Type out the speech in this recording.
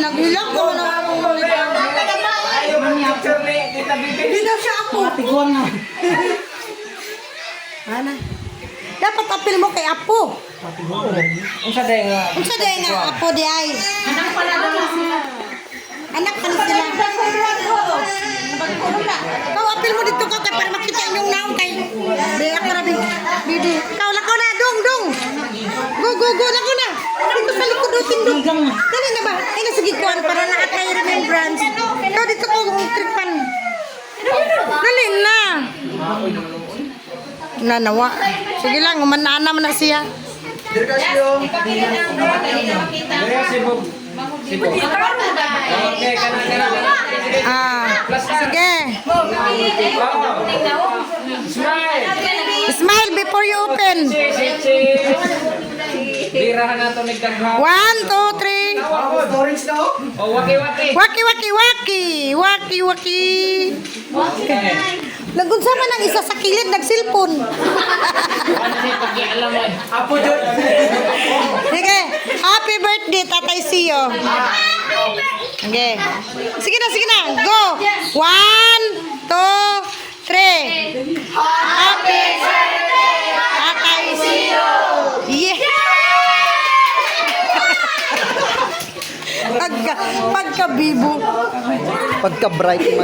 Naghilang ko na ako. Hindi daw siya ako. Tiguan na. Ana. Dapat apil mo kay Apo. Unsa day nga? Unsa day nga Apo di ay? Anak pala daw sila. Anak pala sila. Kau apil mo dito ka kay para makita inyong naong kay. Beak na rabi. Bibi. Kau lako na dong. Go lako na. Dito sa likod do tindog. Dali na ba? Ay na sige kuan para na kay remembrance. Kau dito ko tripan. Dali na. Nanawa. Sige lang, umanana man na siya. Sige. Smile before you open. Birahan nato nagdagha. 1, 2, 3. Oh, waki. Waki. Nagunsa man ang isa sa kilid, nagsilpon. Apo jud. Sige, happy birthday, Tatay Sio. Okay. Sige na. Go. 1, 2, 3. Happy birthday, Tatay Sio. Yeah. Pagka-bibo. Pagka-bright